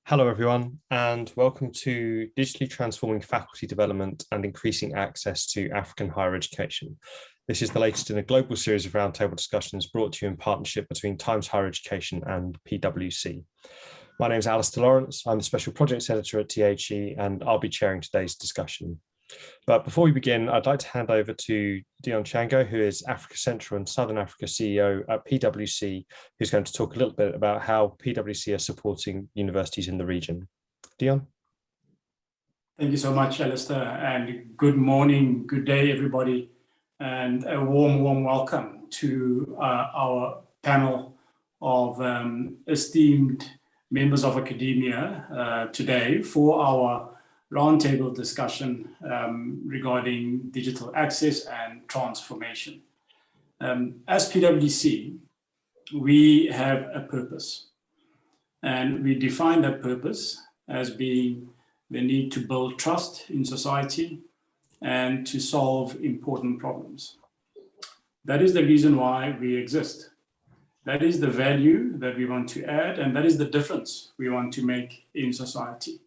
Hello, everyone, and welcome to Digitally Transforming Faculty Development and Increasing Access to African Higher Education. This is the latest in a global series of roundtable discussions brought to you in partnership between Times Higher Education and PwC. My name is Alistair Lawrence. I'm the Special Projects Editor at THE, and I'll be chairing today's discussion. But before we begin, I'd like to hand over to Dion Chango, who is Africa Central and Southern Africa CEO at PwC, who's going to talk a little bit about how PwC are supporting universities in the region. Dion? Thank you so much, Alistair, and good morning, good day, everybody, and a warm welcome to our panel of esteemed members of academia today for our roundtable discussion regarding digital access and transformation. As PwC, we have a purpose, and we define that purpose as being the need to build trust in society and to solve important problems. That is the reason why we exist. That is the value that we want to add, and that is the difference we want to make in society.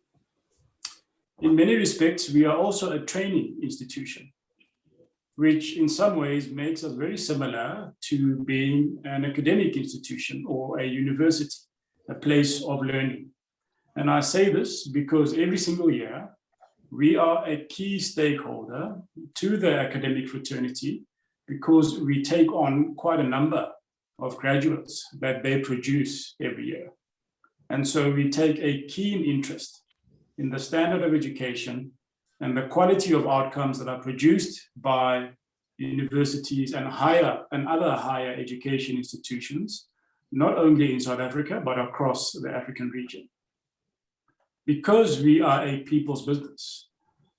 In many respects, we are also a training institution, which in some ways makes us very similar to being an academic institution or a university, a place of learning. And I say this because every single year, we are a key stakeholder to the academic fraternity because we take on quite a number of graduates that they produce every year. And so we take a keen interest in the standard of education and the quality of outcomes that are produced by universities and other higher education institutions, not only in South Africa, but across the African region. Because we are a people's business,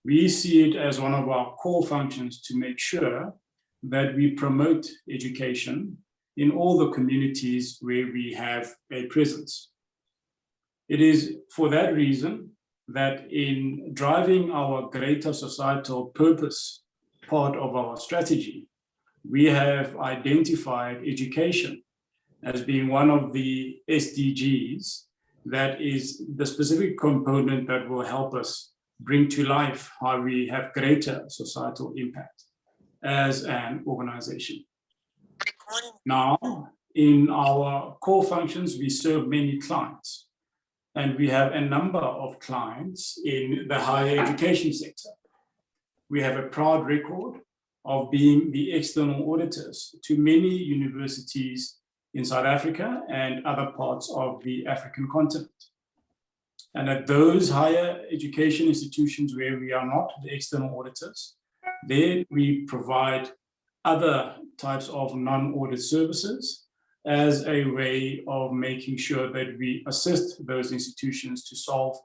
we see it as one of our core functions to make sure that we promote education in all the communities where we have a presence. It is for that reason that in driving our greater societal purpose part of our strategy, we have identified education as being one of the SDGs that is the specific component that will help us bring to life how we have greater societal impact as an organization. Now, in our core functions, we serve many clients. And we have a number of clients in the higher education sector. We have a proud record of being the external auditors to many universities in South Africa and other parts of the African continent. And at those higher education institutions where we are not the external auditors, there we provide other types of non-audit services as a way of making sure that we assist those institutions to solve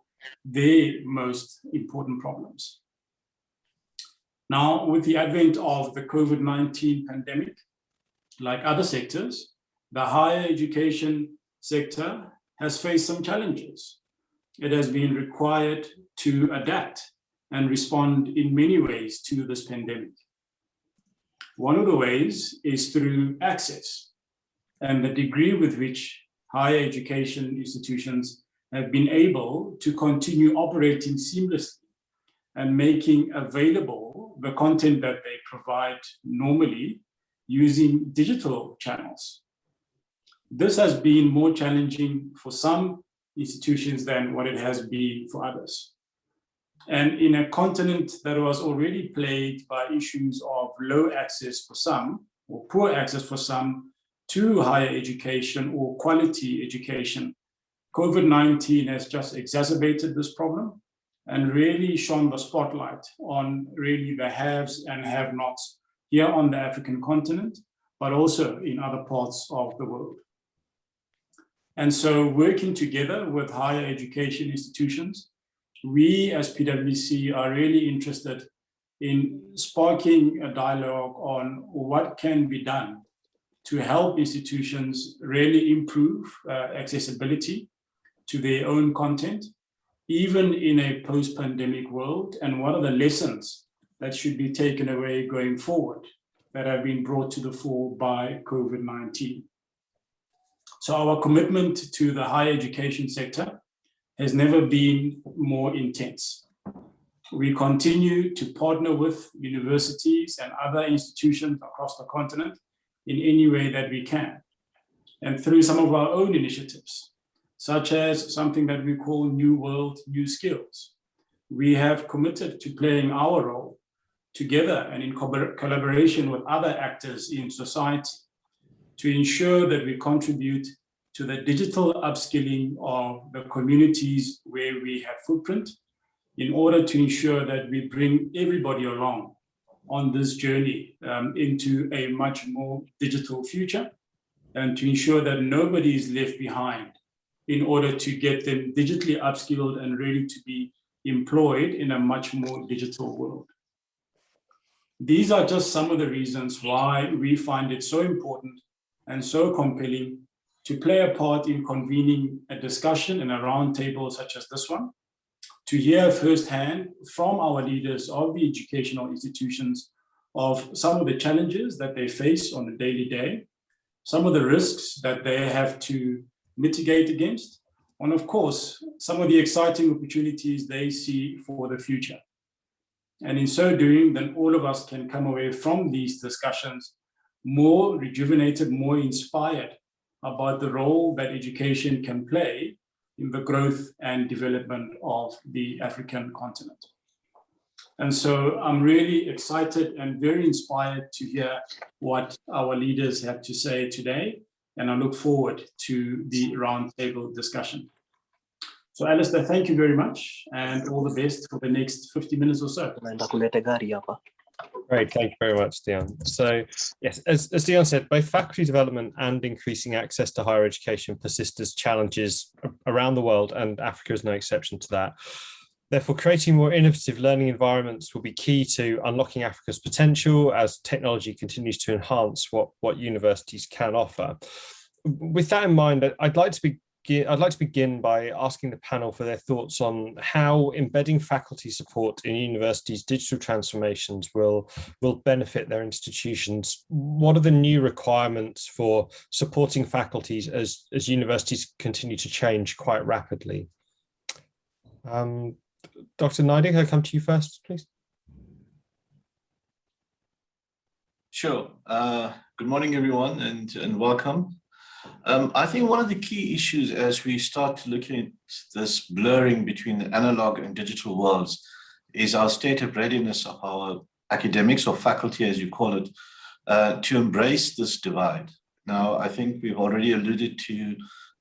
their most important problems. Now, with the advent of the COVID-19 pandemic, like other sectors, the higher education sector has faced some challenges. It has been required to adapt and respond in many ways to this pandemic. One of the ways is through access and the degree with which higher education institutions have been able to continue operating seamlessly and making available the content that they provide normally using digital channels. This has been more challenging for some institutions than what it has been for others. And in a continent that was already plagued by issues of low access for some, or poor access for some, to higher education or quality education, COVID-19 has just exacerbated this problem and really shone the spotlight on really the haves and have-nots here on the African continent, but also in other parts of the world. And so working together with higher education institutions, we as PwC are really interested in sparking a dialogue on what can be done to help institutions really improve accessibility to their own content, even in a post-pandemic world, and what are the lessons that should be taken away going forward that have been brought to the fore by COVID-19. So our commitment to the higher education sector has never been more intense. We continue to partner with universities and other institutions across the continent in any way that we can, and through some of our own initiatives, such as something that we call New World, New Skills. We have committed to playing our role together and in collaboration with other actors in society to ensure that we contribute to the digital upskilling of the communities where we have footprint, in order to ensure that we bring everybody along on this journey into a much more digital future, and to ensure that nobody is left behind in order to get them digitally upskilled and ready to be employed in a much more digital world. These are just some of the reasons why we find it so important and so compelling to play a part in convening a discussion in a roundtable such as this one, to hear firsthand from our leaders of the educational institutions of some of the challenges that they face on a daily day, some of the risks that they have to mitigate against, and of course, some of the exciting opportunities they see for the future. And in so doing, then all of us can come away from these discussions more rejuvenated, more inspired about the role that education can play in the growth and development of the African continent. And so I'm really excited and very inspired to hear what our leaders have to say today, and I look forward to the roundtable discussion. So Alistair, thank you very much, and all the best for the next 50 minutes or so. Great, thank you very much, Dion. So yes, as Dion said, both faculty development and increasing access to higher education persist as challenges around the world, and Africa is no exception to that. Therefore, creating more innovative learning environments will be key to unlocking Africa's potential as technology continues to enhance what universities can offer. With that in mind, I'd like to begin by asking the panel for their thoughts on how embedding faculty support in universities' digital transformations will benefit their institutions. What are the new requirements for supporting faculties as universities continue to change quite rapidly? Dr. Naidoo, can I come to you first, please? Sure. Good morning, everyone, and welcome. I think one of the key issues as we start to look at this blurring between the analog and digital worlds is our state of readiness of our academics, or faculty as you call it, to embrace this divide. Now, I think we've already alluded to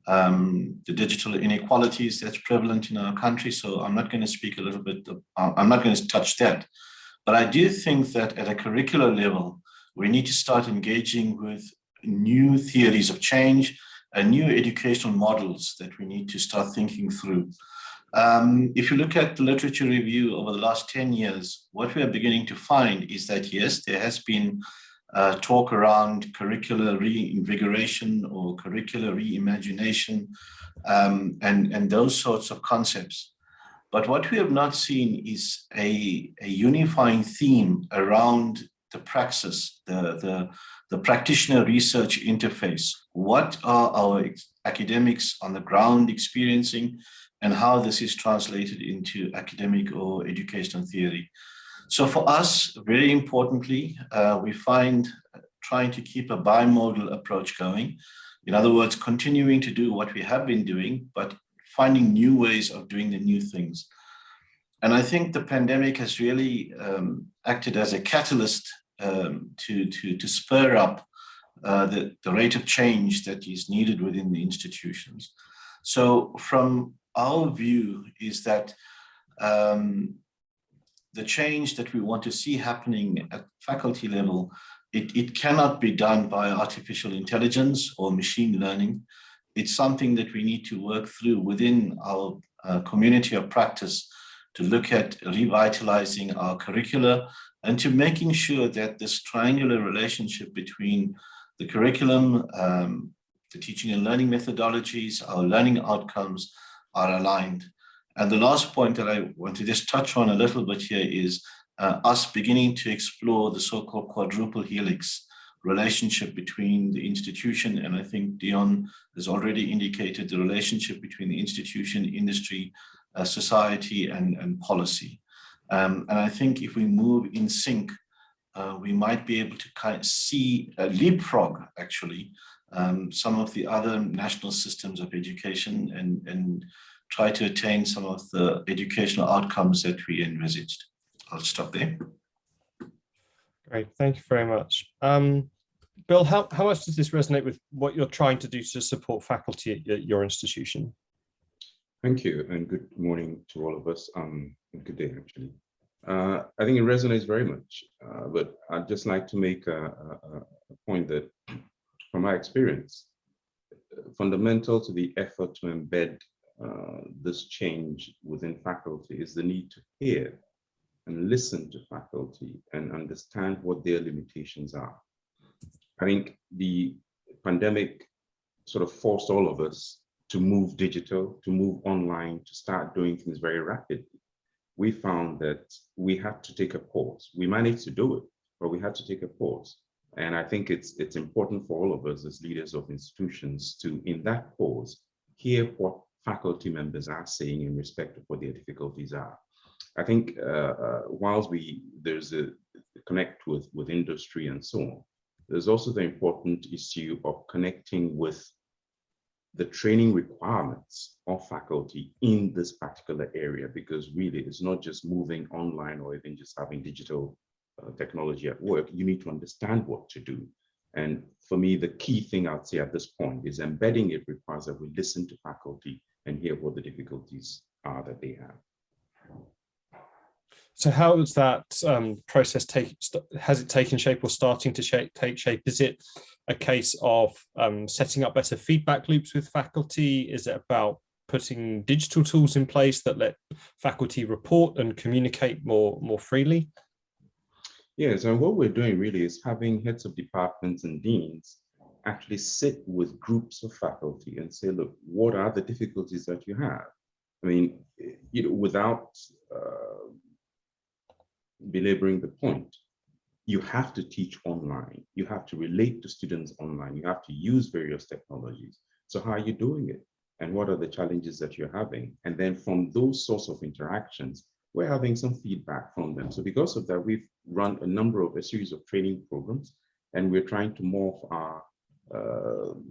the digital inequalities that's prevalent in our country, so I'm not going to speak a little bit, I'm not going to touch that. But I do think that at a curricular level, we need to start engaging with new theories of change and new educational models that we need to start thinking through. If you look at the literature review over the last 10 years, what we are beginning to find is that, yes, there has been talk around curricular reinvigoration or curricular reimagination and those sorts of concepts. But what we have not seen is a unifying theme around the praxis, the practitioner research interface. What are our academics on the ground experiencing, and how this is translated into academic or educational theory? So for us, very importantly, we find trying to keep a bimodal approach going. In other words, continuing to do what we have been doing, but finding new ways of doing the new things. And I think the pandemic has really acted as a catalyst to spur up the rate of change that is needed within the institutions. So from our view is that the change that we want to see happening at faculty level, it cannot be done by artificial intelligence or machine learning. It's something that we need to work through within our community of practice to look at revitalizing our curricula and to making sure that this triangular relationship between the curriculum, the teaching and learning methodologies, our learning outcomes are aligned. And the last point that I want to just touch on a little bit here is us beginning to explore the so-called quadruple helix relationship between the institution, and I think Dion has already indicated the relationship between the institution, industry, society, and policy. And I think if we move in sync, we might be able to kind of see a leapfrog, actually, some of the other national systems of education and try to attain some of the educational outcomes that we envisaged. I'll stop there. Great, thank you very much. Bill, how much does this resonate with what you're trying to do to support faculty at your institution? Thank you, and good morning to all of us, and good day, actually. I think it resonates very much, but I'd just like to make a point that, from my experience, fundamental to the effort to embed this change within faculty is the need to hear and listen to faculty and understand what their limitations are. I think the pandemic sort of forced all of us to move digital, to move online, to start doing things very rapidly. We found that we had to take a pause. We managed to do it, but we had to take a pause. And I think it's important for all of us as leaders of institutions to, in that pause, hear what faculty members are saying in respect of what their difficulties are. I think whilst there's a connect with industry and so on, there's also the important issue of connecting with the training requirements of faculty in this particular area, because really it's not just moving online or even just having digital technology at work. You need to understand what to do. And for me, the key thing I'd say at this point is embedding it requires that we listen to faculty and hear what the difficulties are that they have. So how has that process has it taken shape or starting to take shape? Is it a case of setting up better feedback loops with faculty? Is it about putting digital tools in place that let faculty report and communicate more freely? Yes, and what we're doing really is having heads of departments and deans actually sit with groups of faculty and say, look, what are the difficulties that you have? I mean, without belaboring the point, you have to teach online. You have to relate to students online. You have to use various technologies. So how are you doing it? And what are the challenges that you're having? And then from those sorts of interactions, we're having some feedback from them. So because of that, we've run a series of training programs, and we're trying to morph our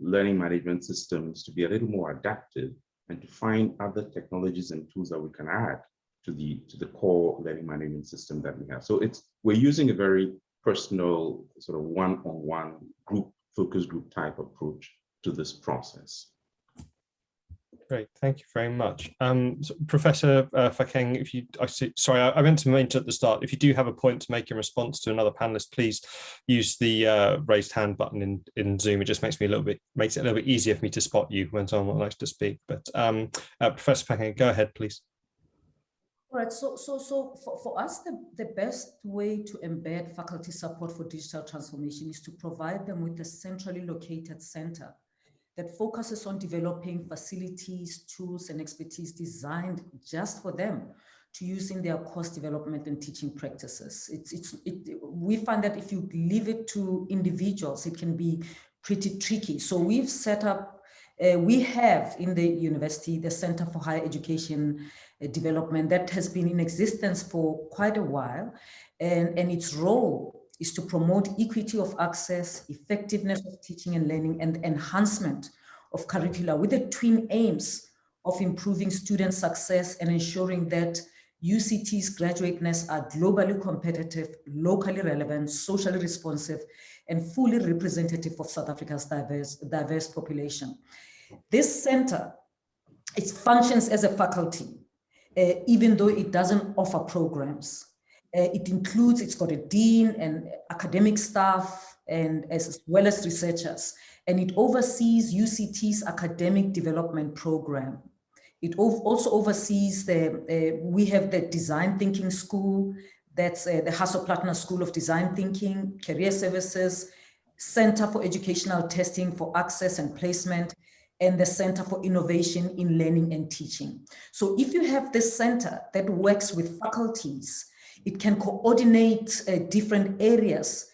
learning management systems to be a little more adaptive and to find other technologies and tools that we can add to the core learning management system that we have. So we're using a very personal sort of one-on-one focus group type approach to this process. Great, thank you very much. So Professor Fakeng, I meant to mention at the start, if you do have a point to make in response to another panelist, please use the raised hand button in Zoom. It just makes it a little bit easier for me to spot you when someone likes to speak. But Professor Fakeng, go ahead, please. All right, so for us, the best way to embed faculty support for digital transformation is to provide them with a centrally located center that focuses on developing facilities, tools, and expertise designed just for them to use in their course development and teaching practices. We find that if you leave it to individuals, it can be pretty tricky. So we've set up, we have in the university, the Center for Higher Education Development that has been in existence for quite a while. And its role is to promote equity of access, effectiveness of teaching and learning, and enhancement of curricula with the twin aims of improving student success and ensuring that UCT's graduateness are globally competitive, locally relevant, socially responsive, and fully representative of South Africa's diverse population. This center, it functions as a faculty, even though it doesn't offer programs. It's got a dean and academic staff, and as well as researchers, and it oversees UCT's academic development program. It also oversees we have the Design Thinking School, that's the Hasso-Plattner School of Design Thinking, Career Services, Center for Educational Testing for Access and Placement, and the Center for Innovation in Learning and Teaching. So if you have this center that works with faculties, it can coordinate different areas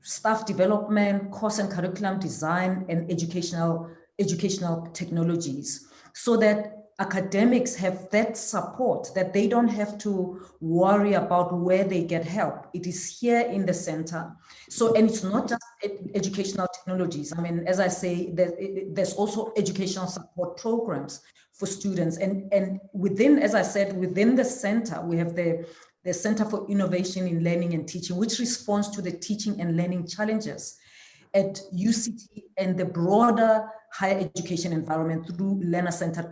staff development, course and curriculum design, and educational technologies, so that academics have that support, that they don't have to worry about where they get help. It is here in the center. So, and it's not just educational technologies. I mean, as I say, there's also educational support programs for students. And within, as I said, within the center, we have the Center for Innovation in Learning and Teaching, which responds to the teaching and learning challenges at UCT and the broader higher education environment through learner-centered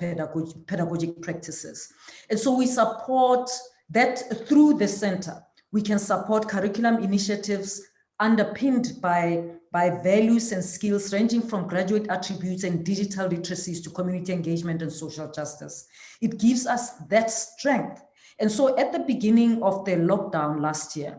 pedagogic practices. And so we support that through the center. We can support curriculum initiatives underpinned by values and skills ranging from graduate attributes and digital literacies to community engagement and social justice. It gives us that strength. And so at the beginning of the lockdown last year,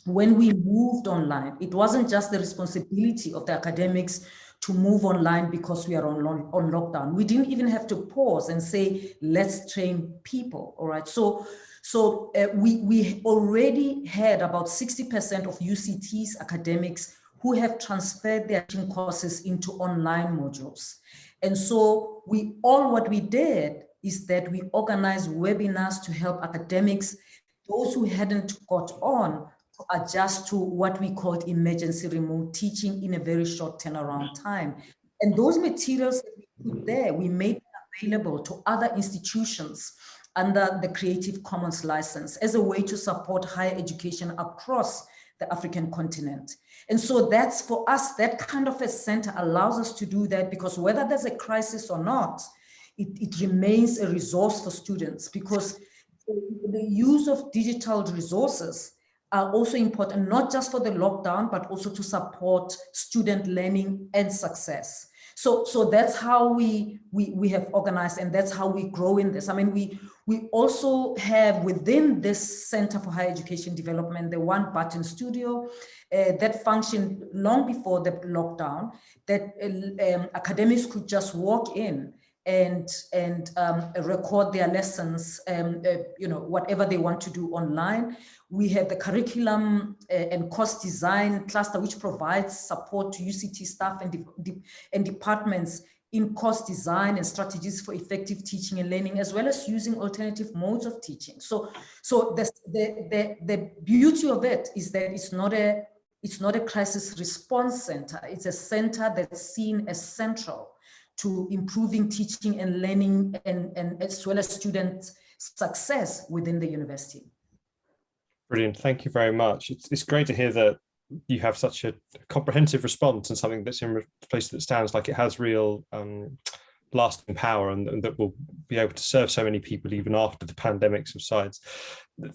when we moved online, it wasn't just the responsibility of the academics to move online because we are on lockdown. We didn't even have to pause and say, let's train people, all right? So we already had about 60% of UCT's academics who have transferred their teaching courses into online modules. And so what we did is that we organized webinars to help academics, those who hadn't got on, to adjust to what we called emergency remote teaching in a very short turnaround time. And those materials that we put there, we made available to other institutions under the Creative Commons license as a way to support higher education across the African continent. And so that's, for us, that kind of a center allows us to do that, because whether there's a crisis or not, it remains a resource for students, because the use of digital resources are also important, not just for the lockdown, but also to support student learning and success. So that's how we have organized, and that's how we grow in this. I mean, we also have within this Center for Higher Education Development, the One Button Studio that functioned long before the lockdown, that academics could just walk in and record their lessons, whatever they want to do online. We have the curriculum and course design cluster, which provides support to UCT staff and departments in course design and strategies for effective teaching and learning, as well as using alternative modes of teaching. So the beauty of it is that it's not a crisis response center. It's a center that's seen as central to improving teaching and learning, and as well as student success within the university. Brilliant, thank you very much. It's great to hear that you have such a comprehensive response and something that's in a place that stands like it has real lasting power, and that will be able to serve so many people even after the pandemic subsides.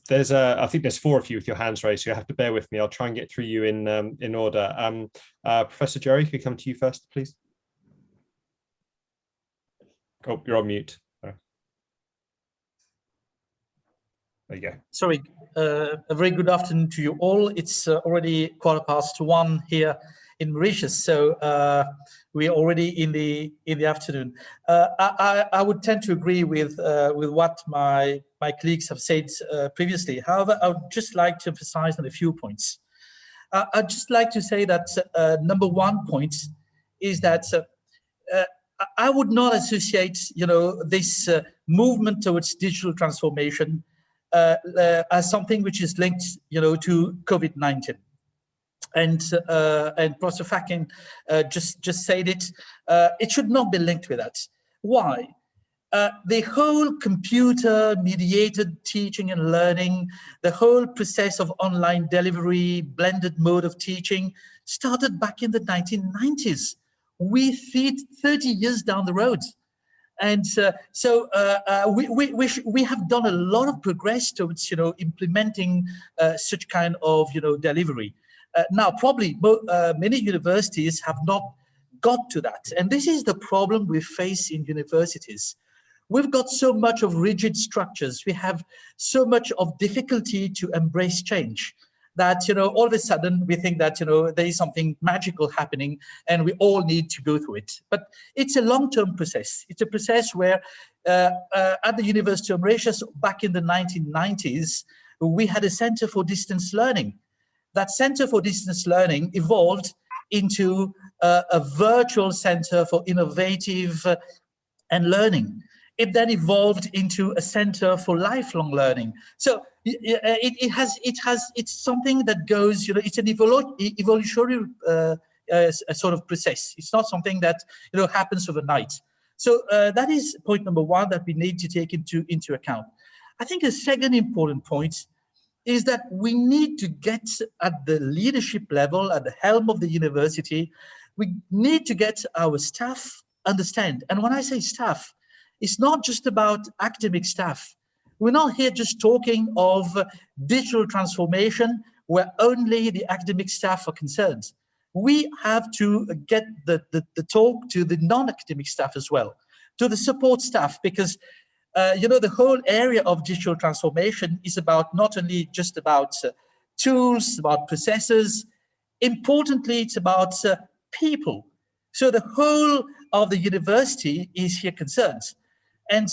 I think there's 4 of you with your hands raised, so you have to bear with me. I'll try and get through you in order. Professor Jerry, could we come to you first, please? Oh, you're on mute. There you go. Sorry, a very good afternoon to you all. It's already 1:15 here in Mauritius, so we're already in the afternoon. I would tend to agree with what my colleagues have said previously. However, I would just like to emphasize on a few points. I'd just like to say that number 1 point is that I would not associate, this movement towards digital transformation as something which is linked, to COVID-19. And Professor Fakin just said it. It should not be linked with that. Why? The whole computer-mediated teaching and learning, the whole process of online delivery, blended mode of teaching, started back in the 1990s. We fit 30 years down the road. And we have done a lot of progress towards, implementing such kind of, delivery. Now, probably many universities have not got to that. And this is the problem we face in universities. We've got so much of rigid structures. We have so much of difficulty to embrace change that, all of a sudden we think that, there is something magical happening and we all need to go through it. But it's a long-term process. It's a process where at the University of Mauritius back in the 1990s, we had a Center for Distance Learning. that Center for Distance Learning evolved into a virtual center for innovative and learning. It then evolved into a center for lifelong learning. So it's something that goes, it's an evolutionary sort of process. It's not something that happens overnight. So that is point number one that we need to take into account. I think a second important point is that we need to get at the leadership level, at the helm of the university, we need to get our staff understand. And when I say staff, it's not just about academic staff. We're not here just talking of digital transformation where only the academic staff are concerned. We have to get the talk to the non-academic staff as well, to the support staff, because the whole area of digital transformation is about not only just about tools, about processes. Importantly, it's about people. So the whole of the university is here concerned. And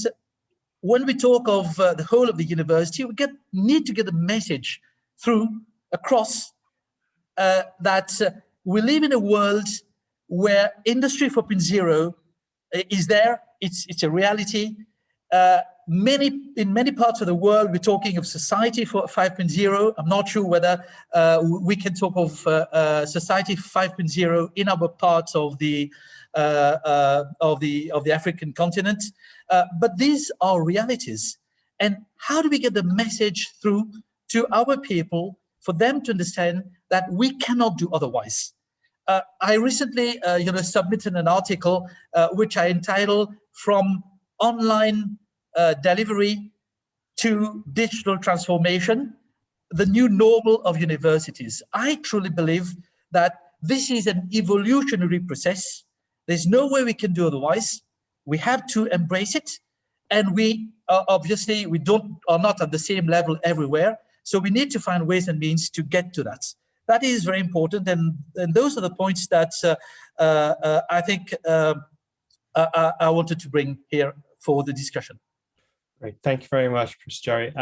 when we talk of the whole of the university, we need to get the message through across that we live in a world where Industry 4.0 is there. It's a reality. In many parts of the world, we're talking of Society 5.0. I'm not sure whether we can talk of Society 5.0 in other parts of the African continent, but these are realities. And how do we get the message through to our people for them to understand that we cannot do otherwise? I recently, submitted an article which I entitled "From Online Delivery to Digital Transformation: The New Normal of Universities." I truly believe that this is an evolutionary process. There's no way we can do otherwise. We have to embrace it, and we obviously are not at the same level everywhere. So we need to find ways and means to get to that. That is very important, and those are the points that I think I wanted to bring here for the discussion. Great, thank you very much, Professor Jerry.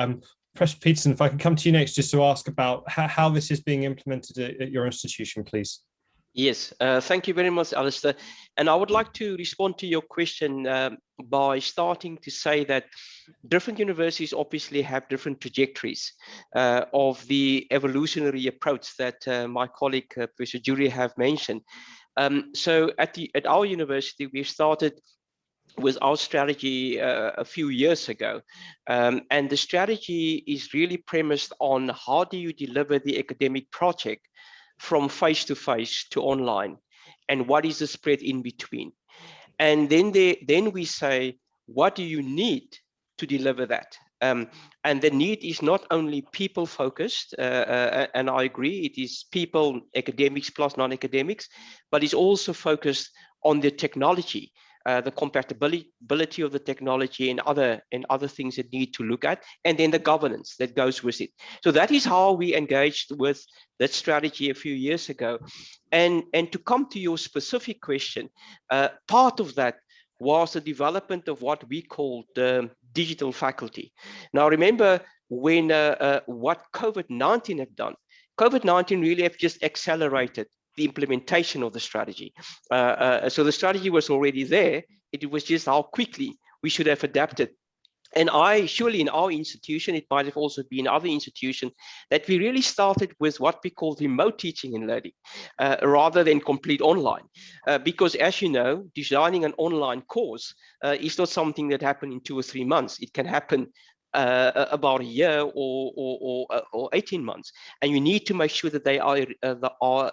Professor Peterson, if I can come to you next just to ask about how this is being implemented at your institution, please. Yes, thank you very much, Alistair. And I would like to respond to your question by starting to say that different universities obviously have different trajectories of the evolutionary approach that my colleague, Professor Jury, have mentioned. So at our university, we started with our strategy a few years ago. And the strategy is really premised on how do you deliver the academic project from face-to-face to online, and what is the spread in between. And then we say, what do you need to deliver that? And the need is not only people focused, and I agree, it is people, academics plus non-academics, but it's also focused on the technology, the compatibility of the technology and other things that need to look at, and then the governance that goes with it. So that is how we engaged with that strategy a few years ago. And to come to your specific question, part of that was the development of what we called digital faculty. Now remember, when what COVID-19 have done, COVID-19 really have just accelerated the implementation of the strategy. So the strategy was already there. It was just how quickly we should have adapted. And surely in our institution, it might have also been other institutions, that we really started with what we call remote teaching and learning, rather than complete online. Because as you know, designing an online course is not something that happens in 2 or 3 months. It can happen about a year or 18 months, and you need to make sure that they are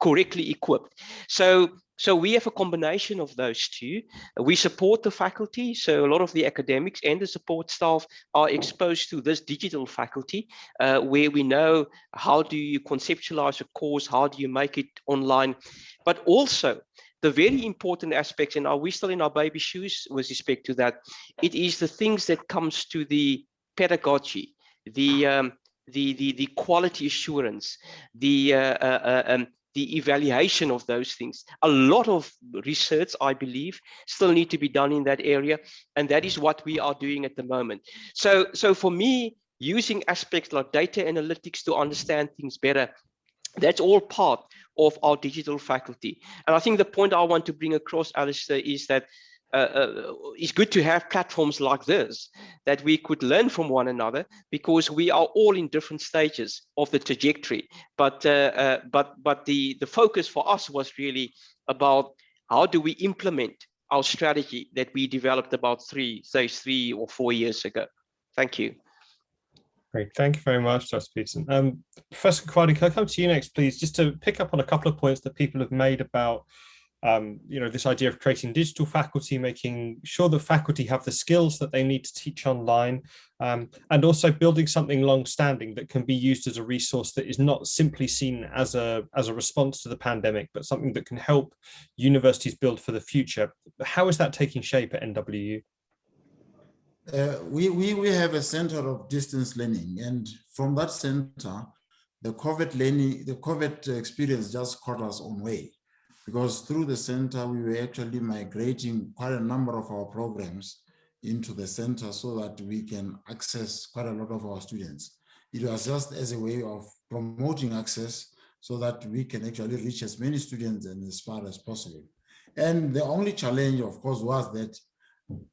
correctly equipped. So we have a combination of those two. We support the faculty, so a lot of the academics and the support staff are exposed to this digital faculty, where we know how do you conceptualize a course, how do you make it online, but also the very important aspects, and are we still in our baby shoes with respect to that? It is the things that comes to the pedagogy, the quality assurance, the evaluation of those things. A lot of research, I believe, still need to be done in that area, and that is what we are doing at the moment. So for me, using aspects like data analytics to understand things better. That's all part of our digital faculty. And I think the point I want to bring across, Alistair, is that it's good to have platforms like this that we could learn from one another, because we are all in different stages of the trajectory. But the focus for us was really about how do we implement our strategy that we developed about 3 or 4 years ago. Thank you. Great, thank you very much, Dr. Peterson. Professor Kwadi, can I come to you next, please, just to pick up on a couple of points that people have made about this idea of creating digital faculty, making sure that faculty have the skills that they need to teach online, and also building something long-standing that can be used as a resource that is not simply seen as a response to the pandemic, but something that can help universities build for the future. How is that taking shape at NWU? We have a center of distance learning, and from that center, the COVID experience just caught us on way, because through the center, we were actually migrating quite a number of our programs into the center so that we can access quite a lot of our students. It was just as a way of promoting access so that we can actually reach as many students and as far as possible. And the only challenge, of course, was that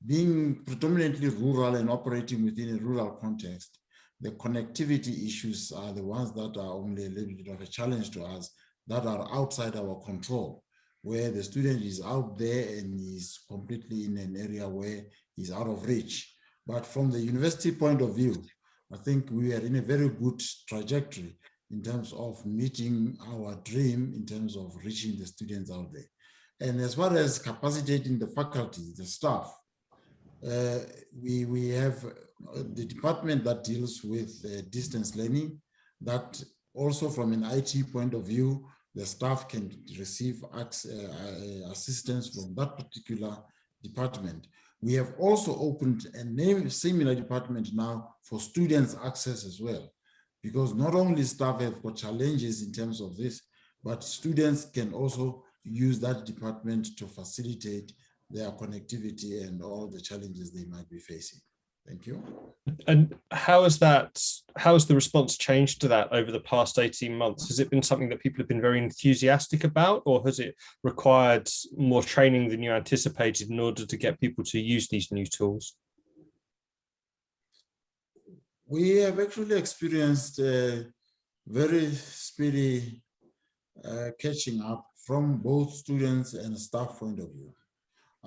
being predominantly rural and operating within a rural context, the connectivity issues are the ones that are only a little bit of a challenge to us, that are outside our control, where the student is out there and is completely in an area where he's out of reach. But from the university point of view, I think we are in a very good trajectory in terms of meeting our dream, in terms of reaching the students out there. And as far as capacitating the faculty, the staff, we have the department that deals with distance learning, that also from an IT point of view, the staff can receive assistance from that particular department. We have also opened a similar department now for students' access as well, because not only staff have got challenges in terms of this, but students can also use that department to facilitate their connectivity and all the challenges they might be facing. Thank you. And how has the response changed to that over the past 18 months? Has it been something that people have been very enthusiastic about, or has it required more training than you anticipated in order to get people to use these new tools? We have actually experienced a very speedy catching up from both students and staff point of view.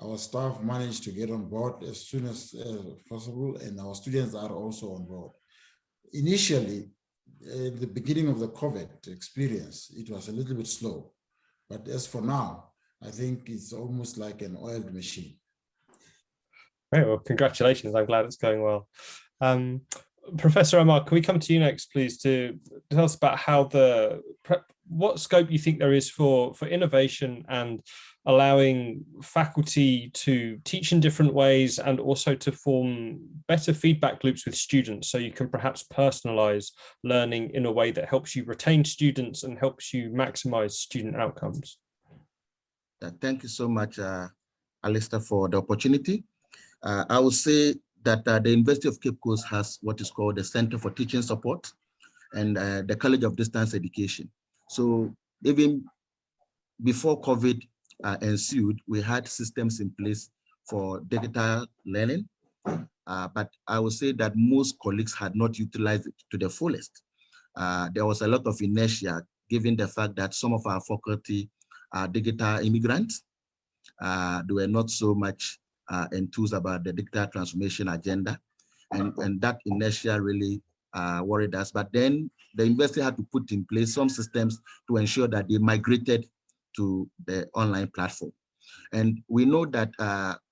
Our staff managed to get on board as soon as possible, and our students are also on board. Initially, at the beginning of the COVID experience, it was a little bit slow, but as for now, I think it's almost like an oiled machine. Great, well, congratulations. I'm glad it's going well. Professor Amar, can we come to you next, please, to tell us about how what scope you think there is for innovation and allowing faculty to teach in different ways, and also to form better feedback loops with students, so you can perhaps personalize learning in a way that helps you retain students and helps you maximize student outcomes. Thank you so much, Alistair, for the opportunity. I would say that the University of Cape Coast has what is called the Center for Teaching Support and the College of Distance Education. So even before COVID ensued, we had systems in place for digital learning, but I would say that most colleagues had not utilized it to the fullest. There was a lot of inertia, given the fact that some of our faculty are digital immigrants. They were not so much enthused about the digital transformation agenda, and that inertia really worried us. But then the university had to put in place some systems to ensure that they migrated to the online platform. And we know that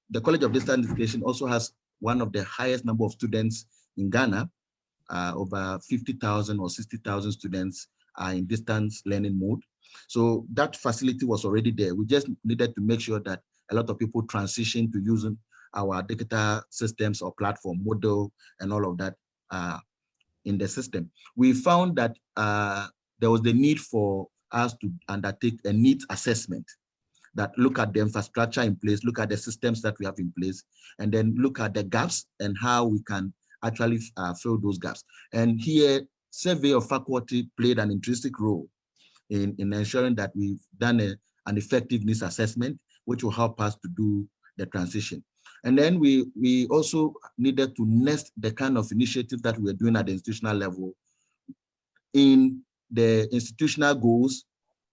the College of Distance Education also has one of the highest number of students in Ghana. Over 50,000 or 60,000 students are in distance learning mode. So that facility was already there. We just needed to make sure that a lot of people transition to using our digital systems or platform, Moodle, and all of that in the system. We found that there was the need for us to undertake a needs assessment that look at the infrastructure in place, look at the systems that we have in place, and then look at the gaps and how we can actually fill those gaps. And here, survey of faculty played an intrinsic role in ensuring that we've done an effectiveness assessment, which will help us to do the transition. And then we also needed to nest the kind of initiative that we're doing at the institutional level in the institutional goals,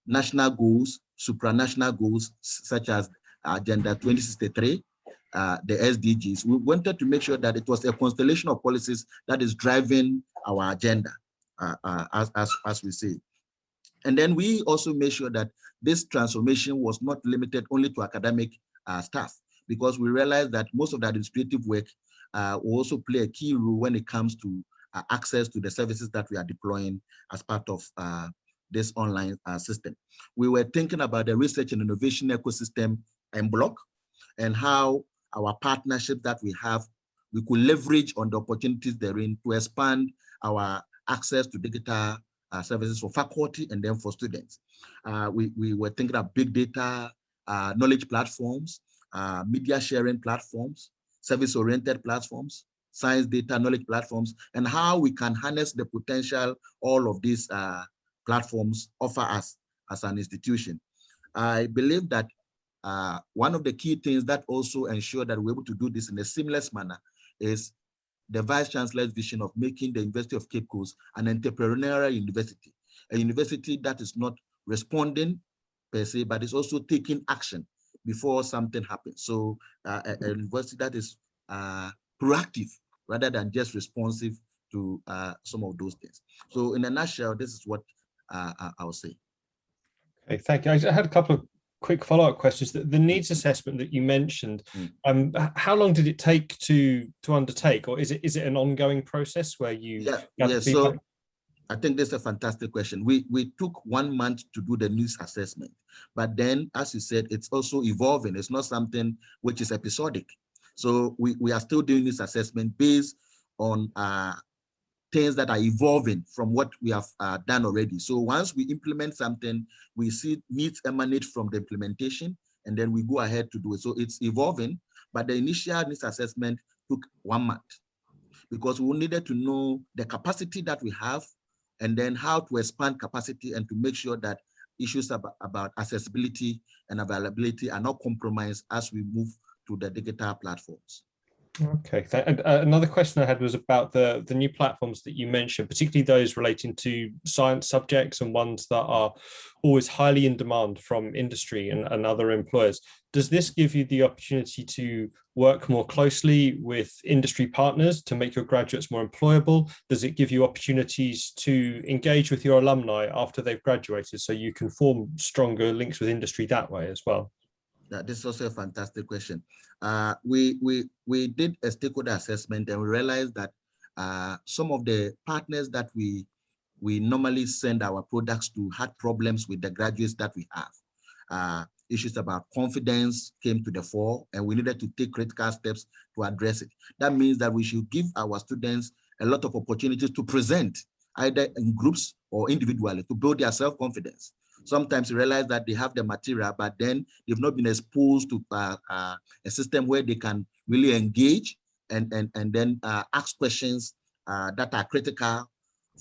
national goals, supranational goals, such as Agenda 2063, the SDGs. We wanted to make sure that it was a constellation of policies that is driving our agenda, as we say. And then we also made sure that this transformation was not limited only to academic staff, because we realized that most of the administrative work will also play a key role when it comes to access to the services that we are deploying as part of this online system. We were thinking about the research and innovation ecosystem en bloc, and how our partnership that we have, we could leverage on the opportunities therein to expand our access to digital services for faculty and then for students. We were thinking of big data, knowledge platforms, media sharing platforms, service-oriented platforms, science data knowledge platforms, and how we can harness the potential all of these platforms offer us as an institution. I believe that one of the key things that also ensure that we're able to do this in a seamless manner is the Vice Chancellor's vision of making the University of Cape Coast an entrepreneurial university, a university that is not responding per se, but is also taking action before something happens. So a university that is proactive rather than just responsive to some of those things. So in a nutshell, this is what I would say. Okay, thank you. I had a couple of quick follow-up questions. The needs assessment that you mentioned, how long did it take to undertake, or is it an ongoing process where you gather feedback? So I think this is a fantastic question. We took 1 month to do the needs assessment, but then, as you said, it's also evolving. It's not something which is episodic. So we are still doing this assessment based on things that are evolving from what we have done already. So once we implement something, we see needs emanate from the implementation, and then we go ahead to do it. So it's evolving, but the initial needs assessment took 1 month because we needed to know the capacity that we have, and then how to expand capacity and to make sure that issues about accessibility and availability are not compromised as we move to the digital platforms. Okay, and another question I had was about the new platforms that you mentioned, particularly those relating to science subjects and ones that are always highly in demand from industry and other employers. Does this give you the opportunity to work more closely with industry partners to make your graduates more employable? Does it give you opportunities to engage with your alumni after they've graduated so you can form stronger links with industry that way as well? This is also a fantastic question. We did a stakeholder assessment, and we realized that some of the partners that we normally send our products to had problems with the graduates that we have. Issues about confidence came to the fore, and we needed to take critical steps to address it. That means that we should give our students a lot of opportunities to present, either in groups or individually, to build their self-confidence. Sometimes you realize that they have the material, but then they've not been exposed to a system where they can really engage and then ask questions that are critical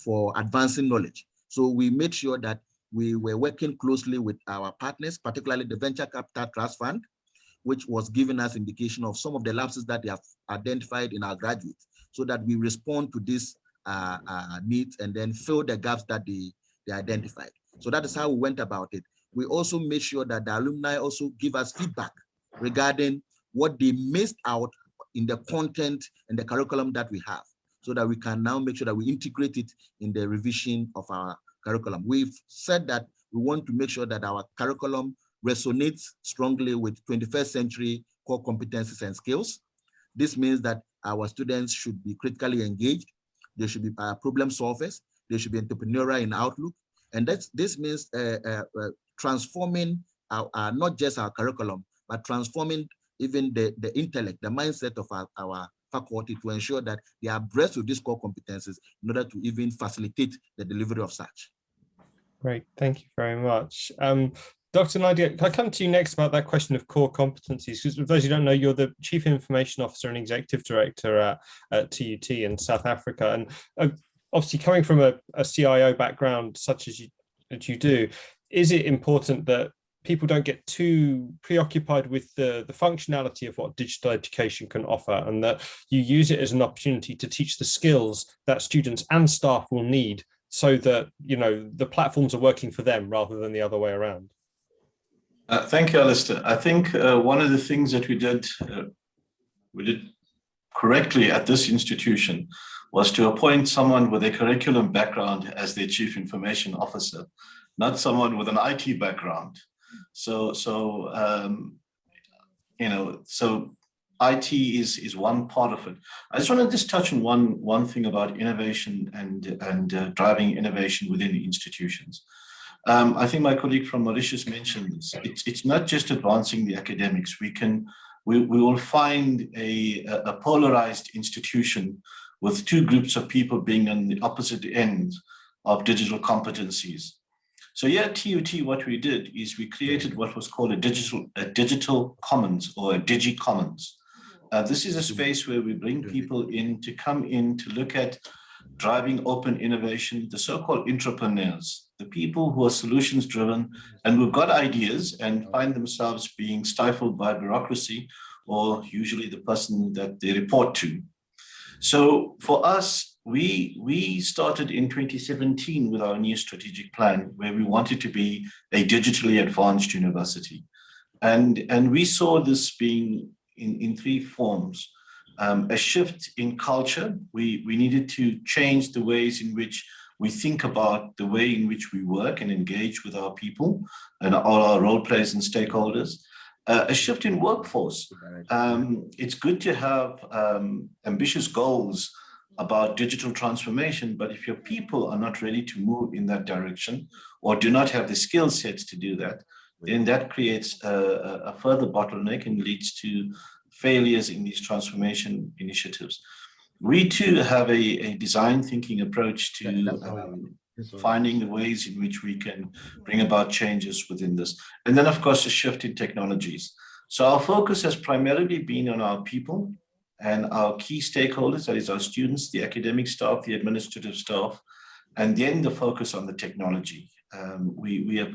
for advancing knowledge. So we made sure that we were working closely with our partners, particularly the Venture Capital Trust Fund, which was giving us indication of some of the lapses that they have identified in our graduates, so that we respond to these needs and then fill the gaps that they identified. So that is how we went about it. We also made sure that the alumni also give us feedback regarding what they missed out in the content and the curriculum that we have, so that we can now make sure that we integrate it in the revision of our curriculum. We've said that we want to make sure that our curriculum resonates strongly with 21st century core competencies and skills. This means that our students should be critically engaged. They should be problem solvers. They should be entrepreneurial in outlook. And this means transforming not just our curriculum, but transforming even the intellect, the mindset of our faculty, to ensure that they are abreast with these core competencies in order to even facilitate the delivery of such. Great, thank you very much. Dr. Nadia, can I come to you next about that question of core competencies? Because for those who don't know, you're the Chief Information Officer and Executive Director at TUT in South Africa. And obviously coming from a CIO background such as you do, is it important that people don't get too preoccupied with the functionality of what digital education can offer, and that you use it as an opportunity to teach the skills that students and staff will need so that, you know, the platforms are working for them rather than the other way around? Thank you, Alistair. I think one of the things that we did correctly at this institution was to appoint someone with a curriculum background as their Chief Information Officer, not someone with an IT background. So IT is one part of it. I just want to touch on one thing about innovation and driving innovation within the institutions. I think my colleague from Mauritius mentioned this. It's not just advancing the academics. We will find a polarized institution with two groups of people being on the opposite end of digital competencies. So here at TUT, what we did is we created what was called a digital commons, or a digi commons. This is a space where we bring people in to come in to look at driving open innovation, the so-called entrepreneurs, the people who are solutions driven and who've got ideas and find themselves being stifled by bureaucracy, or usually the person that they report to. So for us, we started in 2017 with our new strategic plan, where we wanted to be a digitally advanced university. And we saw this being in three forms. A shift in culture. We needed to change the ways in which we think about the way in which we work and engage with our people and all our role players and stakeholders. A shift in workforce. It's good to have ambitious goals about digital transformation, but if your people are not ready to move in that direction or do not have the skill sets to do that, then that creates a further bottleneck and leads to failures in these transformation initiatives. We too have a design thinking approach to finding the ways in which we can bring about changes within this. And then, of course, a shift in technologies. So our focus has primarily been on our people and our key stakeholders, that is our students, the academic staff, the administrative staff, and then the focus on the technology. We have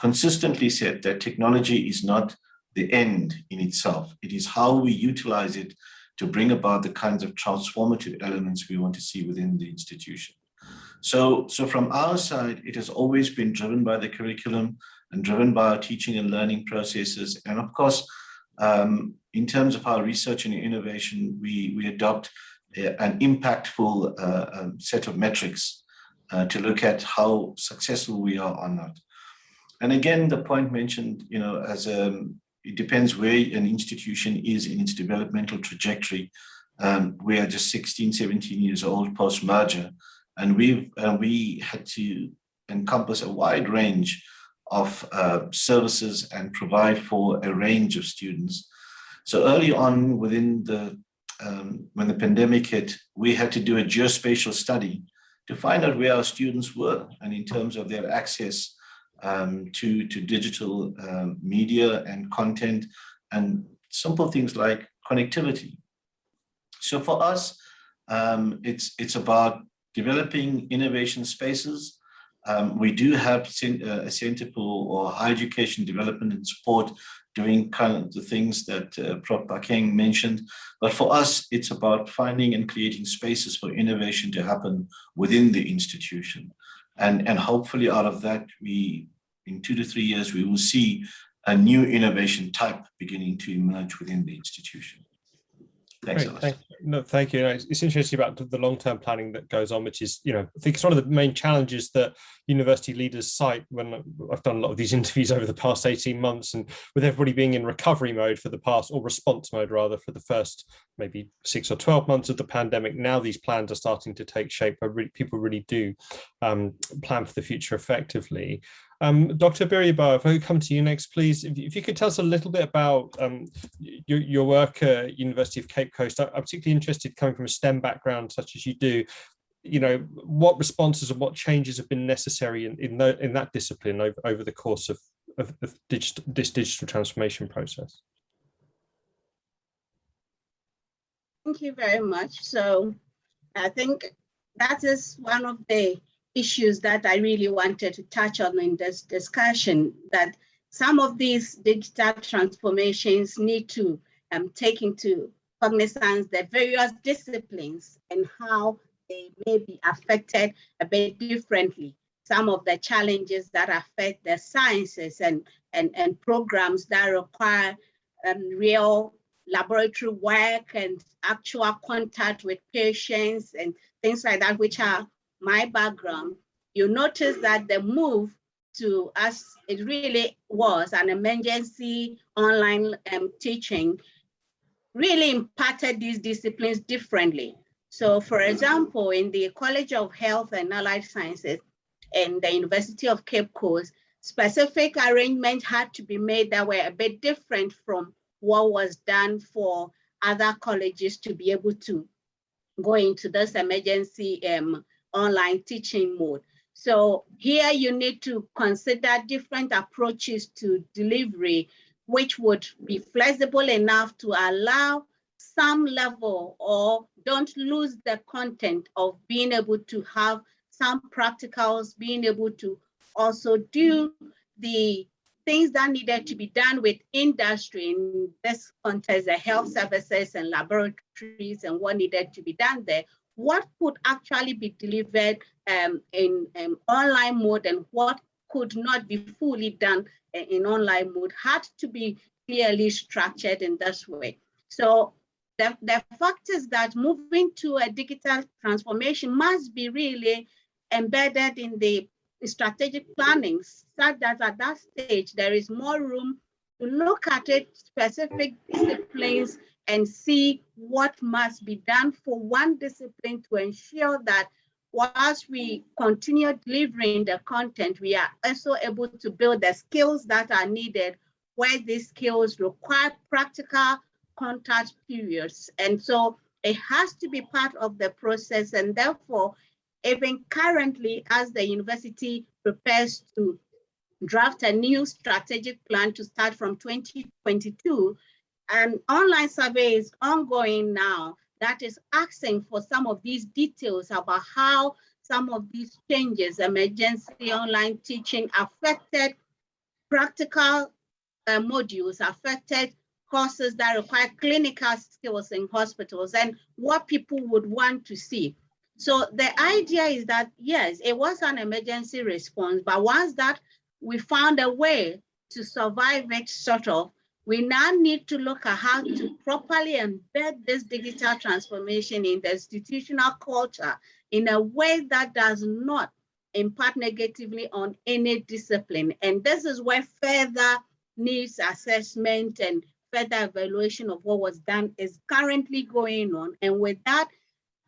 consistently said that technology is not the end in itself. It is how we utilize it to bring about the kinds of transformative elements we want to see within the institution. So from our side, it has always been driven by the curriculum and driven by our teaching and learning processes. And of course, in terms of our research and innovation, we adopt an impactful set of metrics to look at how successful we are or not. And again, the point mentioned, you know, it depends where an institution is in its developmental trajectory. We are just 16, 17 years old post-merger, and we had to encompass a wide range of services and provide for a range of students. So early on, within when the pandemic hit, we had to do a geospatial study to find out where our students were, and in terms of their access to digital media and content, and simple things like connectivity. So for us, it's about developing innovation spaces. We do have a Center for Higher Education Development and Support doing kind of the things that Prof. Bakeng mentioned. But for us, it's about finding and creating spaces for innovation to happen within the institution. And hopefully out of that, in 2 to 3 years, we will see a new innovation type beginning to emerge within the institution. Thanks, Great, thank you. It's interesting about the long-term planning that goes on, which is, you know, I think it's one of the main challenges that university leaders cite when I've done a lot of these interviews over the past 18 months, and with everybody being in recovery mode for the past, or response mode rather, for the first maybe 6 or 12 months of the pandemic. Now these plans are starting to take shape. People really do plan for the future effectively. Dr. Biriba, if I come to you next, please, if you could tell us a little bit about your work at University of Cape Coast. I'm particularly interested, coming from a STEM background such as you do, you know, what responses and what changes have been necessary in that discipline over the course of this digital transformation process? Thank you very much. So I think that is one of the issues that I really wanted to touch on in this discussion, that some of these digital transformations need to take into cognizance the various disciplines and how they may be affected a bit differently. Some of the challenges that affect the sciences and programs that require real laboratory work and actual contact with patients and things like that, which are my background. You notice that the move to us, it really was an emergency online teaching, really impacted these disciplines differently. So for example, in the College of Health and Allied Sciences and the University of Cape Coast, specific arrangements had to be made that were a bit different from what was done for other colleges to be able to go into this emergency online teaching mode. So here you need to consider different approaches to delivery, which would be flexible enough to allow some level or don't lose the content of being able to have some practicals, being able to also do the things that needed to be done with industry, in this context, the health services and laboratories and what needed to be done there, what could actually be delivered in online mode and what could not be fully done in online mode had to be clearly structured in this way. So the fact is that moving to a digital transformation must be really embedded in the strategic planning, such that at that stage, there is more room to look at it, specific disciplines, and see what must be done for one discipline to ensure that whilst we continue delivering the content, we are also able to build the skills that are needed where these skills require practical contact periods. And so it has to be part of the process, and therefore, even currently, as the university prepares to draft a new strategic plan to start from 2022, an online survey is ongoing now that is asking for some of these details about how some of these changes, emergency online teaching, affected practical modules, affected courses that require clinical skills in hospitals, and what people would want to see. So the idea is that, yes, it was an emergency response, but once that we found a way to survive it, sort of, we now need to look at how to properly embed this digital transformation in the institutional culture in a way that does not impact negatively on any discipline. And this is where further needs assessment and further evaluation of what was done is currently going on. And with that,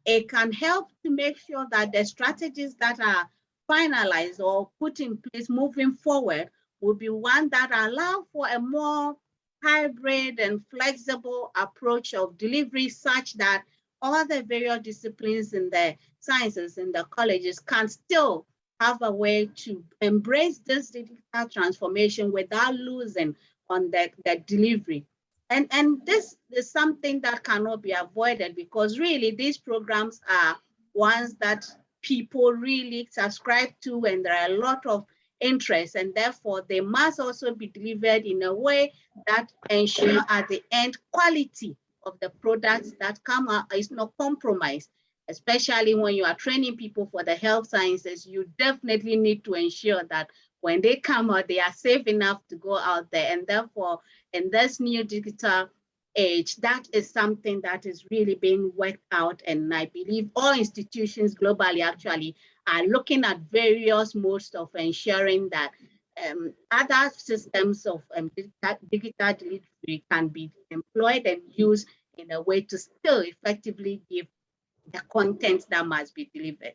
it can help to make sure that the strategies that are finalized or put in place moving forward will be one that allow for a more hybrid and flexible approach of delivery, such that all the various disciplines in the sciences in the colleges can still have a way to embrace this digital transformation without losing on the delivery. And this is something that cannot be avoided, because really these programs are ones that people really subscribe to, and there are a lot of interest, and therefore they must also be delivered in a way that ensure at the end quality of the products that come out is not compromised. Especially when you are training people for the health sciences, you definitely need to ensure that when they come out, they are safe enough to go out there. And therefore, in this new digital age, that is something that is really being worked out. And I believe all institutions globally actually are looking at various modes of ensuring that other systems of digital delivery can be employed and used in a way to still effectively give the content that must be delivered.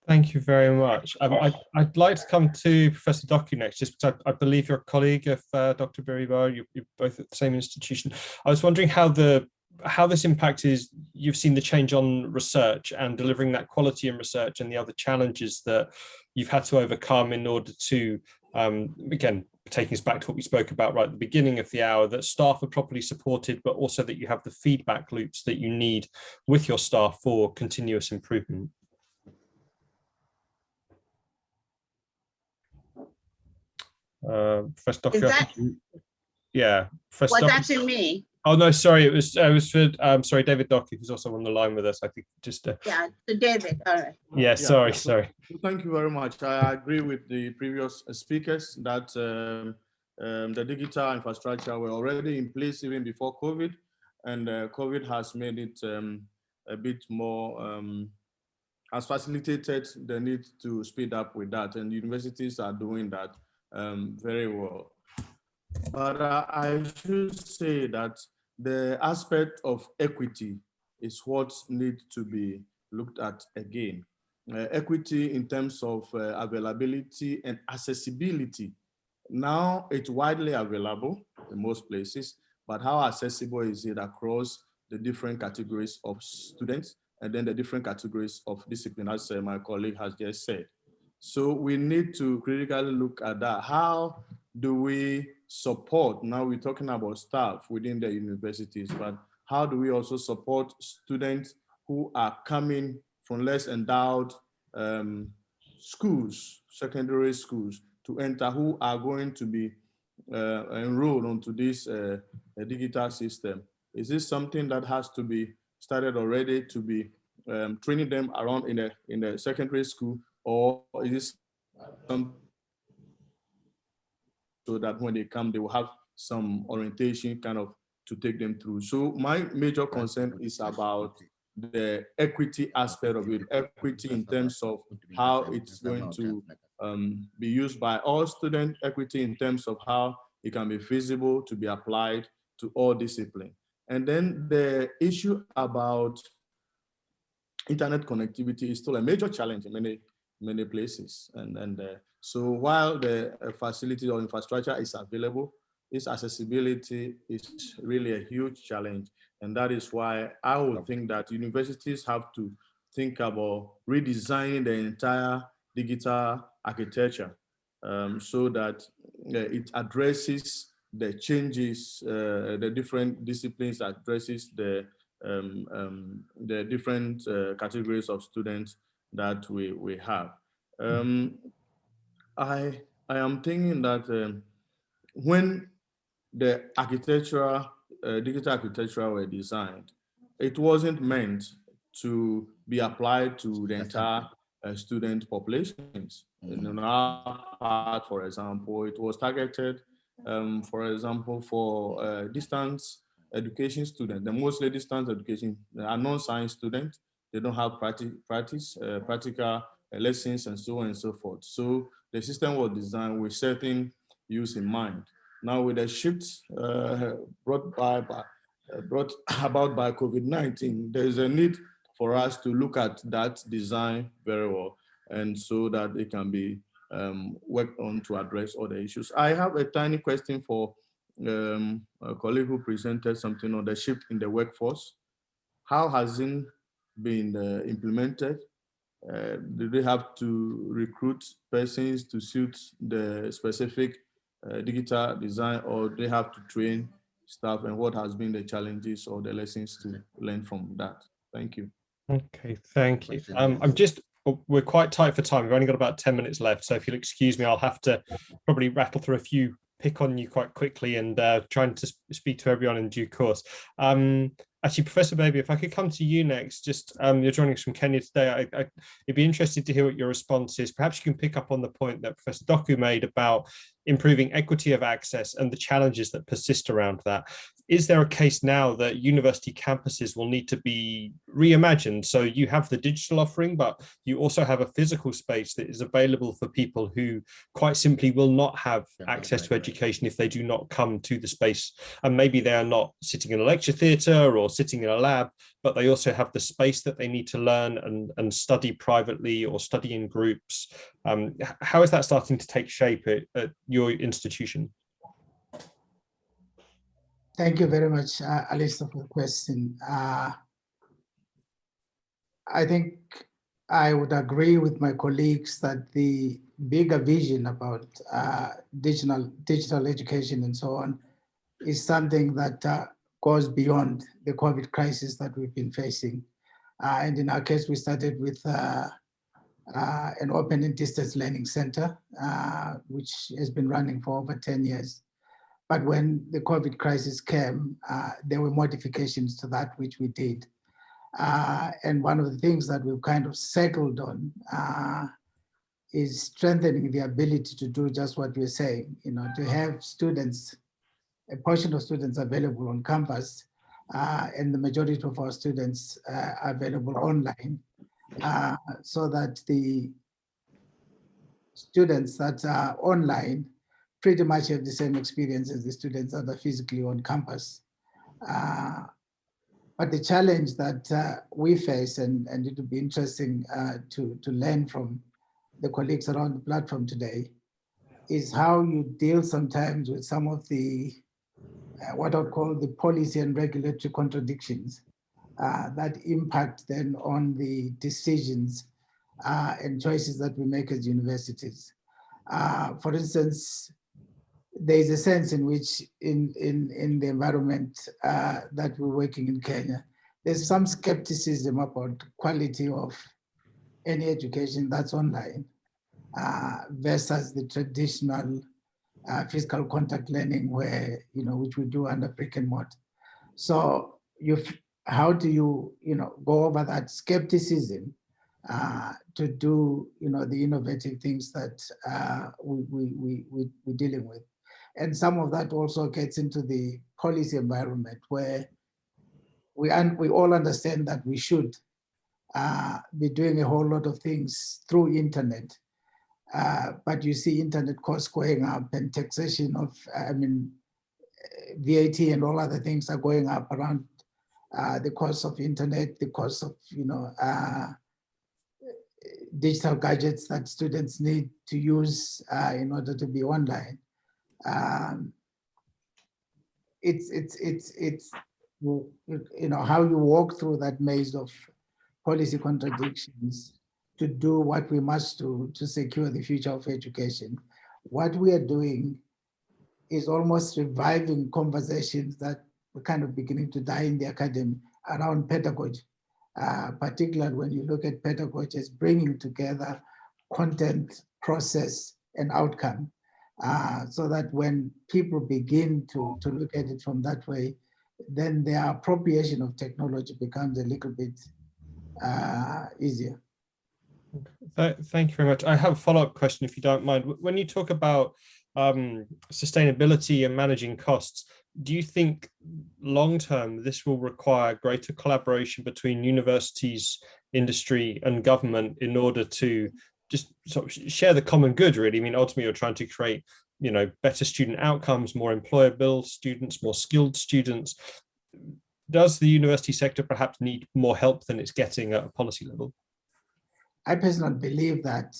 Thank you very much. I'd like to come to Professor Doku next, just because I believe you're a colleague of Dr. Biriba. You're both at the same institution. I was wondering how this impact is, you've seen the change on research and delivering that quality in research and the other challenges that you've had to overcome in order to Again, taking us back to what we spoke about right at the beginning of the hour, that staff are properly supported, but also that you have the feedback loops that you need with your staff for continuous improvement. Professor Doku, Is that yeah. was that to me? Oh no, sorry, it was for sorry, David Doku, who's also on the line with us. I think just Yeah, to David. All right. yeah, sorry. Thank you very much. I agree with the previous speakers that the digital infrastructure were already in place even before COVID, and COVID has made it a bit more, has facilitated the need to speed up with that, and universities are doing that very well. But I should say that the aspect of equity is what needs to be looked at again. Equity in terms of availability and accessibility. Now it's widely available in most places, but how accessible is it across the different categories of students and then the different categories of discipline, as my colleague has just said. So we need to critically look at that. How do we support, now we're talking about staff within the universities, but how do we also support students who are coming from less endowed schools, secondary schools, to enter, who are going to be enrolled onto this digital system? Is this something that has to be started already to be training them around in the secondary school, or is this something so that when they come, they will have some orientation kind of to take them through? So my major concern is about the equity aspect of it, equity in terms of how it's going to be used by all students, equity in terms of how it can be feasible to be applied to all disciplines. And then the issue about internet connectivity is still a major challenge in many places. So while the facility or infrastructure is available, its accessibility is really a huge challenge. And that is why I would think that universities have to think about redesigning the entire digital architecture so that it addresses the changes, the different disciplines, addresses the different categories of students that we have. I am thinking that when the digital architecture were designed, it wasn't meant to be applied to the entire student populations. In our part, for example, it was targeted, for example, for distance education students. The mostly distance education are non-science students. They don't have practical lessons and so on and so forth. So the system was designed with certain use in mind. Now with the shift brought about by COVID-19, there is a need for us to look at that design very well, and so that it can be worked on to address all the issues. I have a tiny question for a colleague who presented something on the shift in the workforce. How has it been implemented? Do they have to recruit persons to suit the specific digital design, or they have to train staff, and what has been the challenges or the lessons to learn from that? Thank you. Okay, thank you. We're quite tight for time. We've only got about 10 minutes left. So if you'll excuse me, I'll have to probably rattle through a few, pick on you quite quickly, and trying to speak to everyone in due course. Actually, Professor Baby, if I could come to you next, just you're joining us from Kenya today. I'd be interested to hear what your response is. Perhaps you can pick up on the point that Professor Doku made about improving equity of access and the challenges that persist around that. Is there a case now that university campuses will need to be reimagined? So you have the digital offering, but you also have a physical space that is available for people who quite simply will not have access to education if they do not come to the space. And maybe they are not sitting in a lecture theatre or sitting in a lab, but they also have the space that they need to learn and study privately or study in groups. How is that starting to take shape at your institution? Thank you very much, Alistair, for the question. I think I would agree with my colleagues that the bigger vision about digital education and so on is something that goes beyond the COVID crisis that we've been facing. And in our case, we started with an open and distance learning center, which has been running for over 10 years. But when the COVID crisis came, there were modifications to that, which we did. And one of the things that we've kind of settled on is strengthening the ability to do just what you're saying, to have students, a portion of students available on campus, and the majority of our students are available online, so that the students that are online pretty much have the same experience as the students that are physically on campus. But the challenge that we face, and it would be interesting to learn from the colleagues around the platform today, is how you deal sometimes with some of the, what I call the policy and regulatory contradictions that impact then on the decisions and choices that we make as universities. For instance, there is a sense in which in the environment that we're working in Kenya, there's some skepticism about quality of any education that's online versus the traditional physical contact learning where, which we do under brick and mortar. So how do you, go over that skepticism to do, the innovative things that we're dealing with? And some of that also gets into the policy environment where we all understand that we should be doing a whole lot of things through internet. But you see internet costs going up and taxation of, VAT and all other things are going up around the cost of internet, the cost of, digital gadgets that students need to use in order to be online. It's how you walk through that maze of policy contradictions to do what we must do to secure the future of education. What we are doing is almost reviving conversations that were kind of beginning to die in the academy around pedagogy, particularly when you look at pedagogy as bringing together content, process, and outcome, so that when people begin to look at it from that way, then their appropriation of technology becomes a little bit easier. Thank you very much. I have a follow-up question, if you don't mind. When you talk about sustainability and managing costs, do you think long-term this will require greater collaboration between universities, industry, and government in order to just sort of share the common good, really? I mean, ultimately, you're trying to create, better student outcomes, more employable students, more skilled students. Does the university sector perhaps need more help than it's getting at a policy level? I personally believe that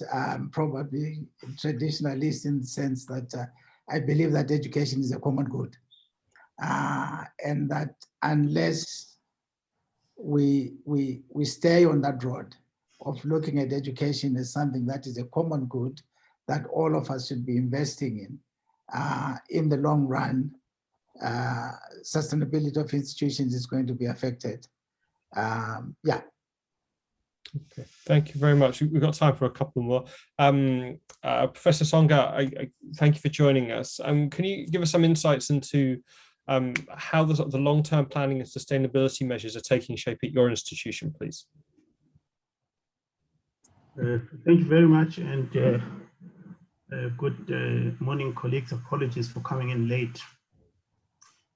probably traditionalist in the sense that I believe that education is a common good. And that unless we stay on that road of looking at education as something that is a common good that all of us should be investing in the long run, sustainability of institutions is going to be affected. Yeah. Okay, thank you very much. We've got time for a couple more. Professor Songa, I thank you for joining us. Can you give us some insights into how the long-term planning and sustainability measures are taking shape at your institution, please? Thank you very much, and good morning, colleagues. Apologies for coming in late.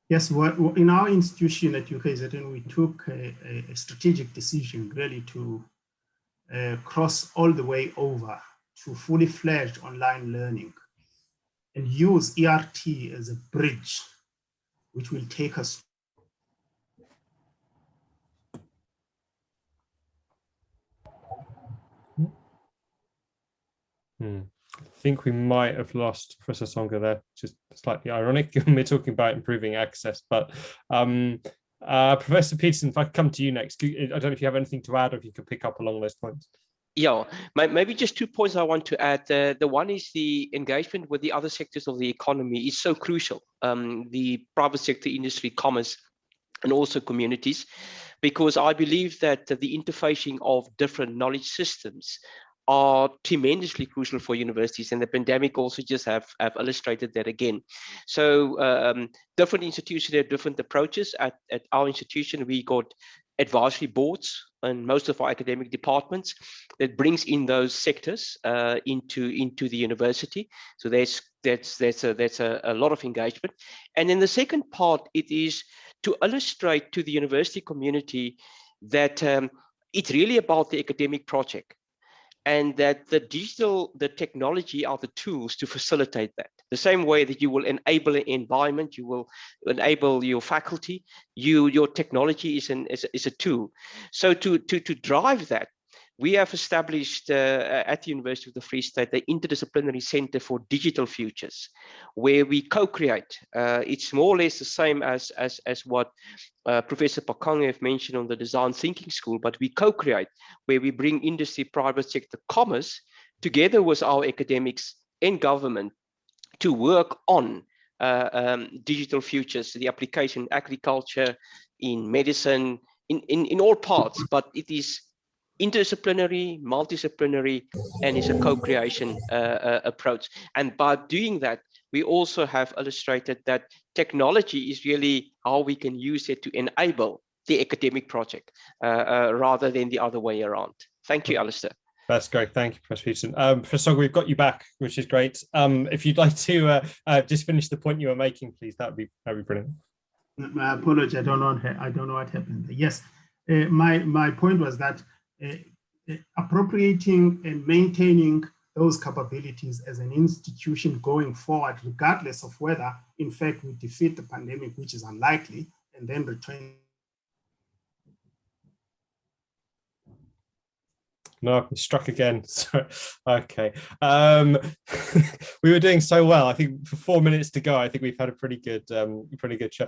Yes, in our institution at UKZN, we took a strategic decision really to cross all the way over to fully fledged online learning and use ERT as a bridge, which will take us. I think we might have lost Professor Songa there, which is slightly ironic given we're talking about improving access. But Professor Peterson, if I come to you next, I don't know if you have anything to add or if you could pick up along those points. Yeah, maybe just 2 points I want to add. The one is the engagement with the other sectors of the economy is so crucial. The private sector, industry, commerce, and also communities, because I believe that the interfacing of different knowledge systems are tremendously crucial for universities, and the pandemic also just have illustrated that again. So different institutions have different approaches. At our institution, we got advisory boards and most of our academic departments that brings in those sectors into the university. So that's a lot of engagement. And then the second part, it is to illustrate to the university community that it's really about the academic project, and that the technology are the tools to facilitate that. The same way that you will enable an environment, you will enable your faculty, your technology is a tool. So to drive that, we have established at the University of the Free State the Interdisciplinary Center for Digital Futures, where we co-create. It's more or less the same as what Professor Pakang have mentioned on the Design Thinking School, but we co-create, where we bring industry, private sector, commerce together with our academics and government to work on digital futures, the application in agriculture, in medicine, in all parts, but it is interdisciplinary, multidisciplinary, and is a co-creation approach. And by doing that, we also have illustrated that technology is really how we can use it to enable the academic project rather than the other way around. Thank you, Alistair. That's great. Thank you, Professor Peterson. Professor, we've got you back, which is great. If you'd like to just finish the point you were making, please, that'd be brilliant. My apology. I don't know what happened. Yes, my point was that appropriating and maintaining those capabilities as an institution going forward, regardless of whether, in fact, we defeat the pandemic, which is unlikely, and then return. No, struck again. Sorry. Okay. We were doing so well. I think for 4 minutes to go, I think we've had a pretty good show.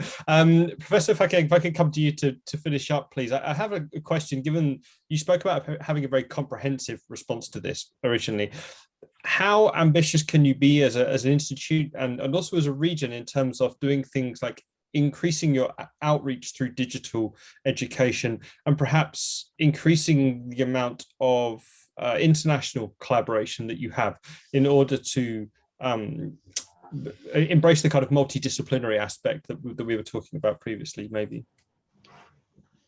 Professor, if I can come to you to finish up, please. I have a question. Given you spoke about having a very comprehensive response to this originally, how ambitious can you be as an institute and also as a region in terms of doing things like increasing your outreach through digital education and perhaps increasing the amount of international collaboration that you have in order to embrace the kind of multidisciplinary aspect that we were talking about previously, maybe?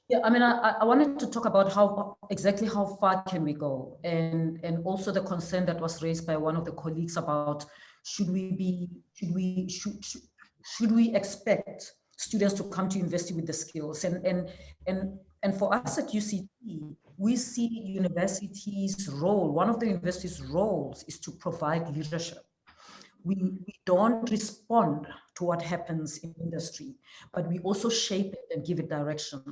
Yeah, I mean, I wanted to talk about exactly how far can we go, and also the concern that was raised by one of the colleagues about should we expect students to come to university with the skills, and for us at UCT, we see universities' role. One of the university's roles is to provide leadership. We don't respond to what happens in industry, but we also shape it and give it direction.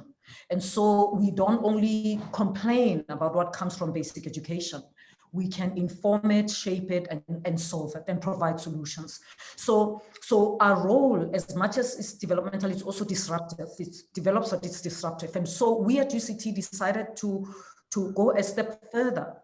And so we don't only complain about what comes from basic education. We can inform it, shape it, and solve it, and provide solutions. So our role, as much as it's developmental, it's also disruptive. It develops, but it's disruptive. And so we at UCT decided to go a step further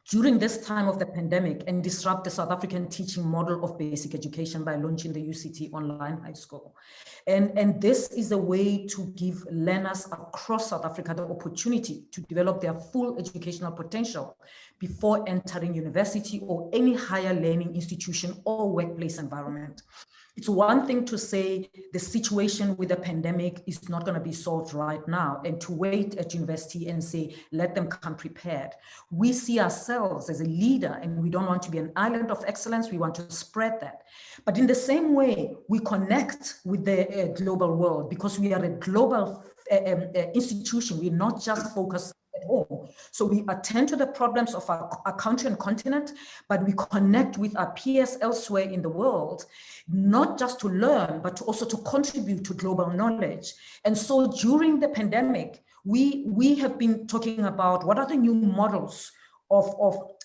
during this time of the pandemic and disrupt the South African teaching model of basic education by launching the UCT Online High School. And this is a way to give learners across South Africa the opportunity to develop their full educational potential before entering university or any higher learning institution or workplace environment. It's one thing to say the situation with the pandemic is not going to be solved right now and to wait at university and say, let them come prepared. We see ourselves as a leader and we don't want to be an island of excellence. We want to spread that. But in the same way, we connect with the global world because we are a global institution. We're not just focused at home. So we attend to the problems of our country and continent, but we connect with our peers elsewhere in the world, not just to learn, but also to contribute to global knowledge. And so during the pandemic, we have been talking about what are the new models of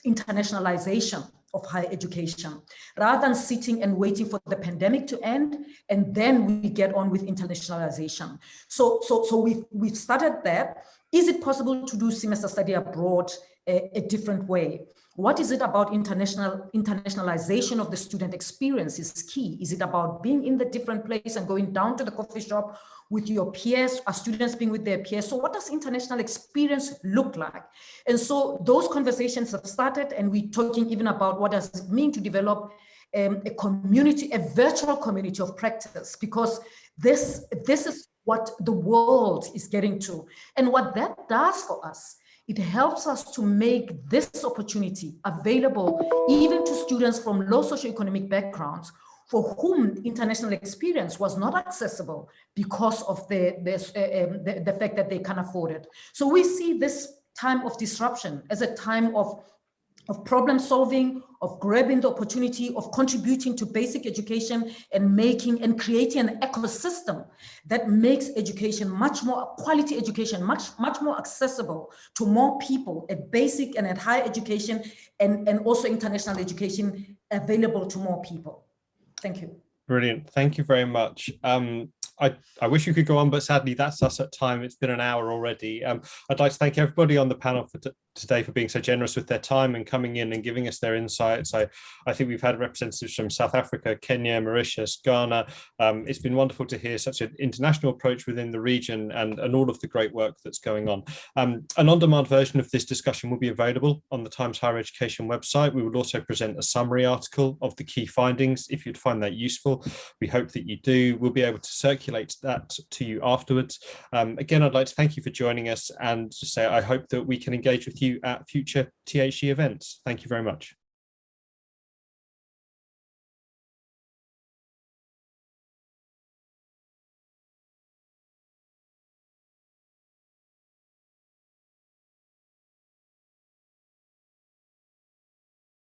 internationalization of higher education, rather than sitting and waiting for the pandemic to end, and then we get on with internationalization. So we've started that. Is it possible to do semester study abroad a different way? What is it about internationalization of the student experience is key? Is it about being in the different place and going down to the coffee shop with your peers? Are students being with their peers? So what does international experience look like? And so those conversations have started, and we're talking even about what does it mean to develop a community, a virtual community of practice, because this is what the world is getting to. And what that does for us, it helps us to make this opportunity available even to students from low socioeconomic backgrounds for whom international experience was not accessible because of the fact that they can't afford it. So we see this time of disruption as a time of problem solving, of grabbing the opportunity, of contributing to basic education and making and creating an ecosystem that makes education much more, quality education, much more accessible to more people at basic and at higher education, and also international education available to more people. Thank you. Brilliant. Thank you very much. I wish we could go on, but sadly that's us at time. It's been an hour already. I'd like to thank everybody on the panel for today for being so generous with their time and coming in and giving us their insights. I think we've had representatives from South Africa, Kenya, Mauritius, Ghana. It's been wonderful to hear such an international approach within the region and all of the great work that's going on. An on-demand version of this discussion will be available on the Times Higher Education website. We will also present a summary article of the key findings if you'd find that useful. We hope that you do. We'll be able to circulate that to you afterwards. Again, I'd like to thank you for joining us and to say I hope that we can engage with you at future THE events. Thank you very much.